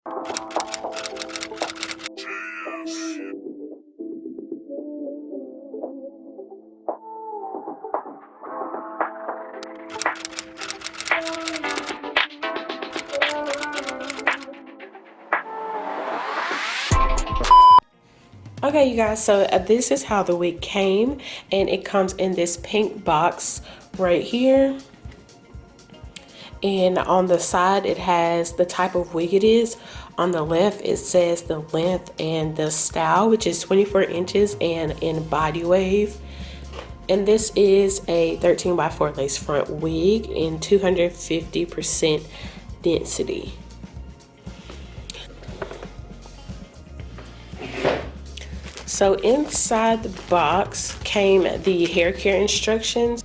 Okay, you guys, so this is how the wig came, and it comes in this pink box right here. And on the side, it has the type of wig it is. On the left, it says the length and the style, which is 24 inches and in body wave. And this is a 13x4 lace front wig in 250% density. So inside the box came the hair care instructions.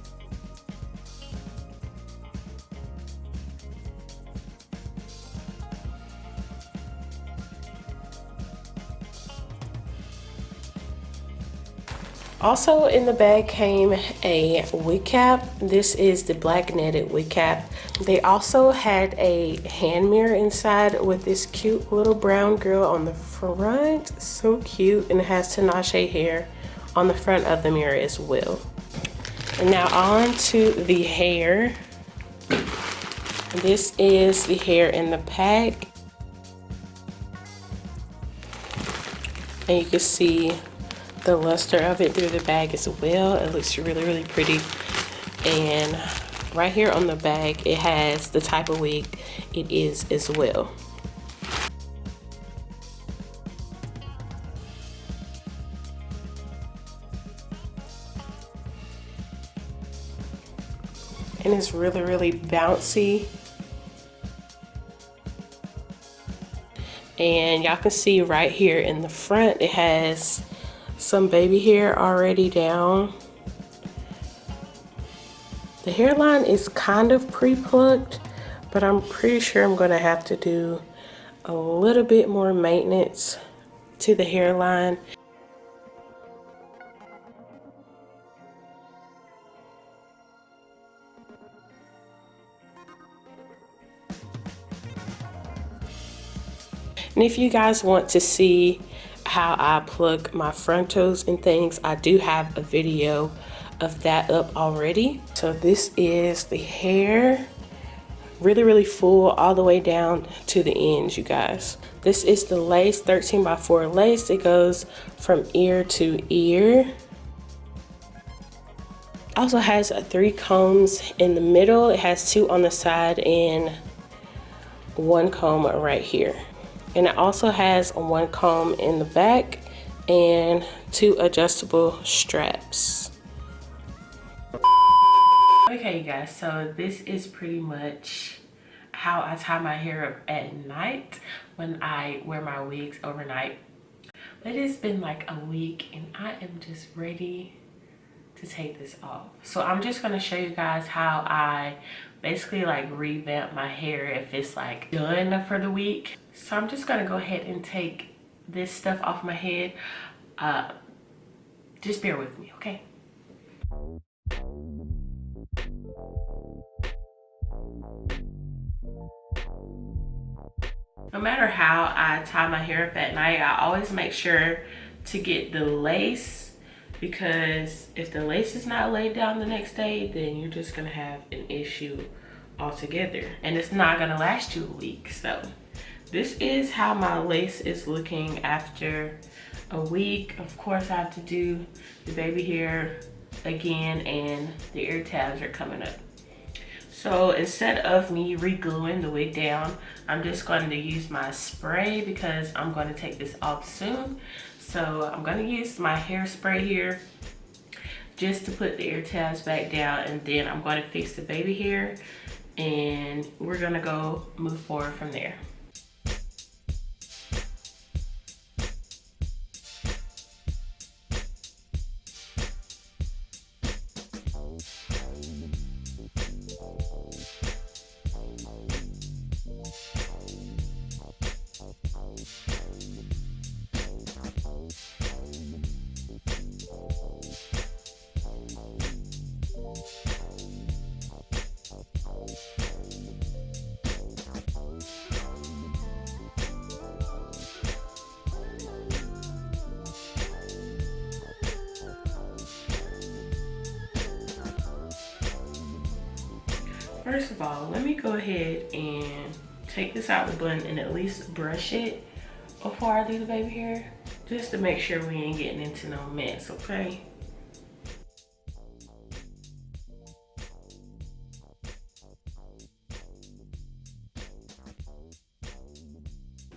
Also in the bag came a wig cap. This is the black netted wig cap. They also had a hand mirror inside with this cute little brown girl on the front. So cute, and it has Tinashe hair on the front of the mirror as well. And now on to the hair. This is the hair in the pack. And you can see the luster of it through the bag as well. It looks really, really pretty. And right here on the bag, it has the type of wig it is as well. And it's really, really bouncy. And y'all can see right here in the front, it has some baby hair already down. The hairline is kind of pre-plucked, but I'm pretty sure I'm gonna have to do a little bit more maintenance to the hairline. And if you guys want to see how I plug my frontals and things, I do have a video of that up already. So this is the hair, really, really full all the way down to the ends, you guys. This is the lace, 13x4 lace. It goes from ear to ear. Also has 3 combs in the middle. It has 2 on the side and 1 comb right here. And it also has 1 comb in the back and 2 adjustable straps. Okay, you guys, so this is pretty much how I tie my hair up at night when I wear my wigs overnight. But it's been like a week and I am just ready to take this off. So I'm just gonna show you guys how I basically like revamp my hair if it's like done for the week. So I'm just gonna go ahead and take this stuff off my head. Just bear with me, okay? No matter how I tie my hair up at night, I always make sure to get the lace, because if the lace is not laid down the next day, then you're just gonna have an issue altogether, and it's not gonna last you a week. So this is how my lace is looking after a week. Of course, I have to do the baby hair again, and the ear tabs are coming up. So instead of me re-gluing the wig down, I'm just going to use my spray because I'm going to take this off soon. So I'm going to use my hairspray here just to put the ear tabs back down, and then I'm going to fix the baby hair, and we're going to go move forward from there. First of all, let me go ahead and take this out the bun and at least brush it before I do the baby hair, just to make sure we ain't getting into no mess, okay?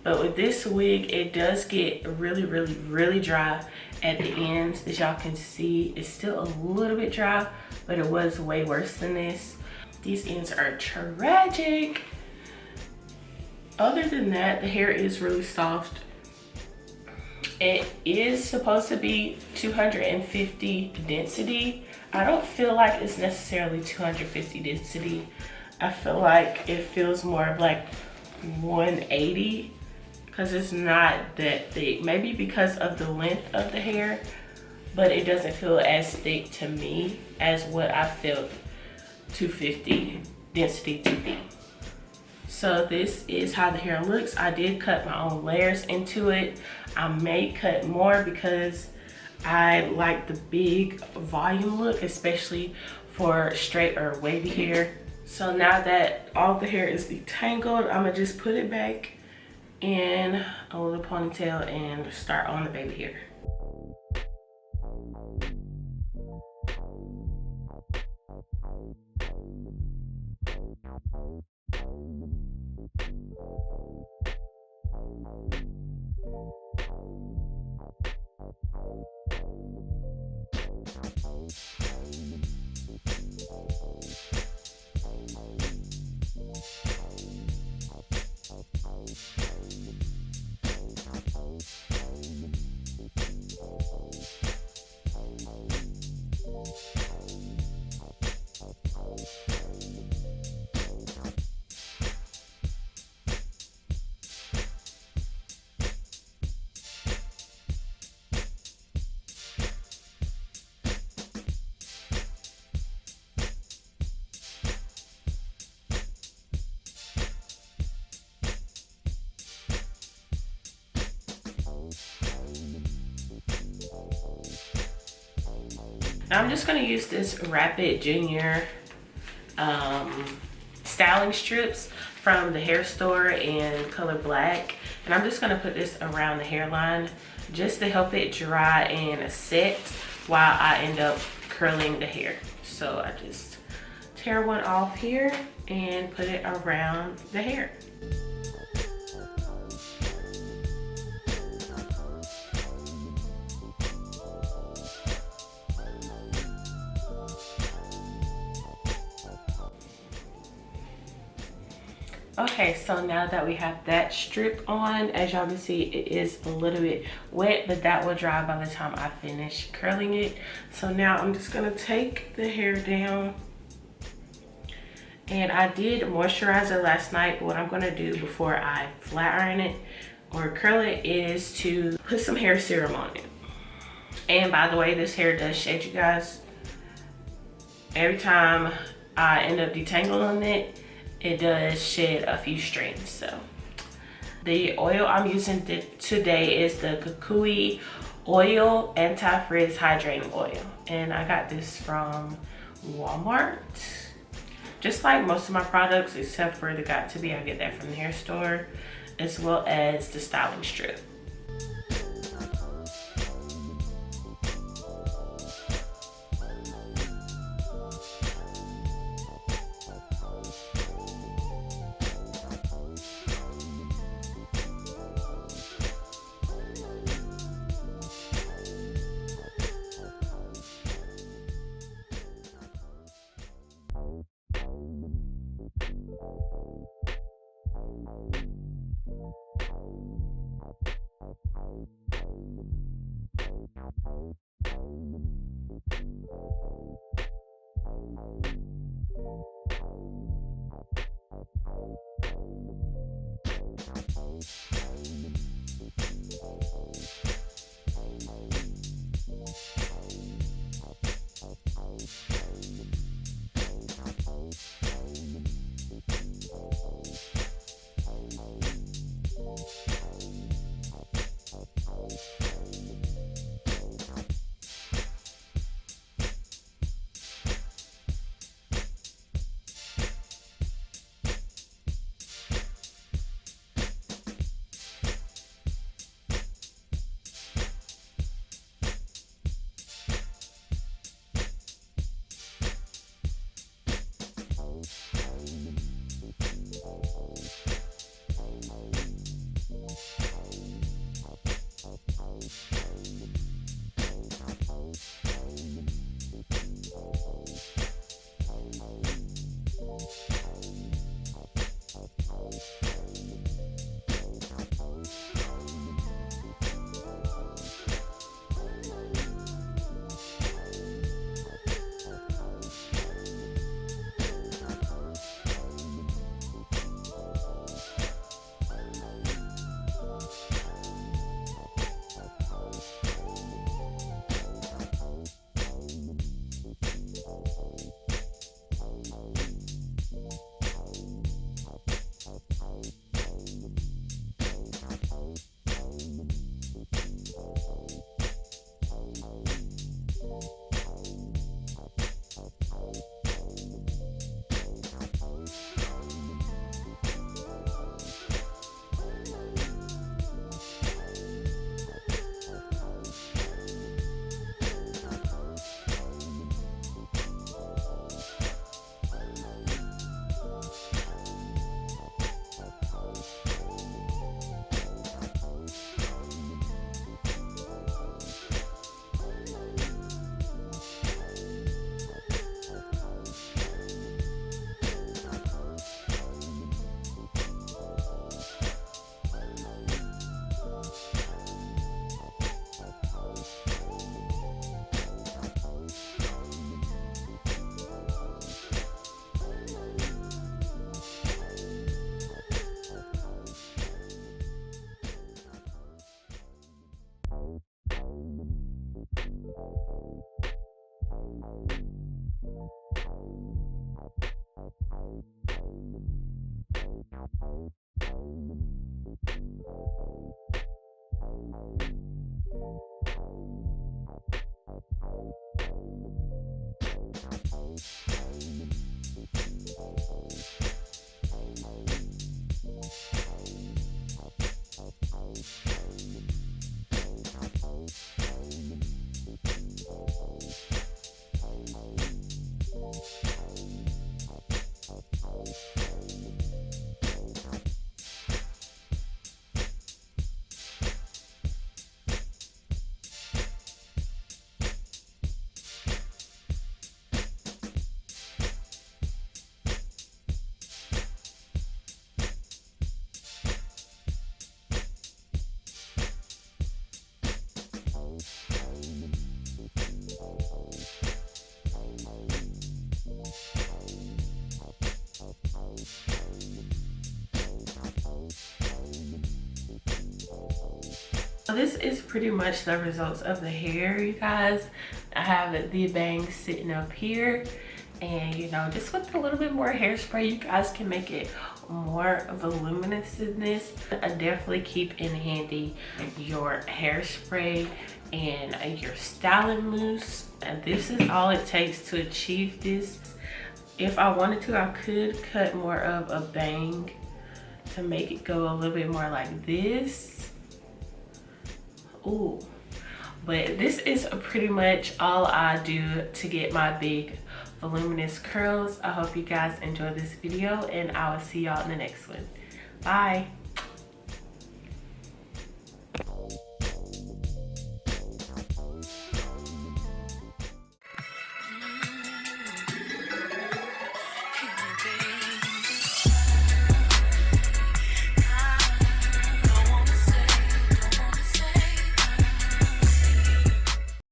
But with this wig, it does get really dry at the ends. As y'all can see, it's still a little bit dry, but it was way worse than this. These ends are tragic. Other than that, the hair is really soft. It is supposed to be 250 density. I don't feel like it's necessarily 250 density. I feel like it feels more of like 180 because it's not that thick. Maybe because of the length of the hair, but it doesn't feel as thick to me as what I felt 250 density to be. So this is how the hair looks. I did cut my own layers into it. I may cut more because I like the big volume look, especially for straight or wavy hair. So now that all the hair is detangled, I'm gonna just put it back in a little ponytail and start on the baby hair. I'm just gonna use this Rapid Junior styling strips from the hair store in color black, and I'm just gonna put this around the hairline just to help it dry and set while I end up curling the hair. So I just tear one off here and put it around the hair. Okay, so now that we have that strip on, as y'all can see, it is a little bit wet, but that will dry by the time I finish curling it. So now I'm just gonna take the hair down. And I did moisturize it last night, but what I'm gonna do before I flat iron it or curl it is to put some hair serum on it. And by the way, this hair does shade, you guys. Every time I end up detangling it, it does shed a few strands. So the oil I'm using today is the Kukui Oil Anti-Frizz Hydrating Oil. And I got this from Walmart. Just like most of my products, except for the Got To Be, I get that from the hair store, as well as the styling strip. So this is pretty much the results of the hair, you guys. I have the bangs sitting up here, and you know, just with a little bit more hairspray, you guys can make it more voluminous in this. I definitely keep in handy your hairspray and your styling mousse. And this is all it takes to achieve this. If I wanted to, I could cut more of a bang to make it go a little bit more like this. Ooh, but this is pretty much all I do to get my big voluminous curls. I hope you guys enjoyed this video, and I will see y'all in the next one. Bye.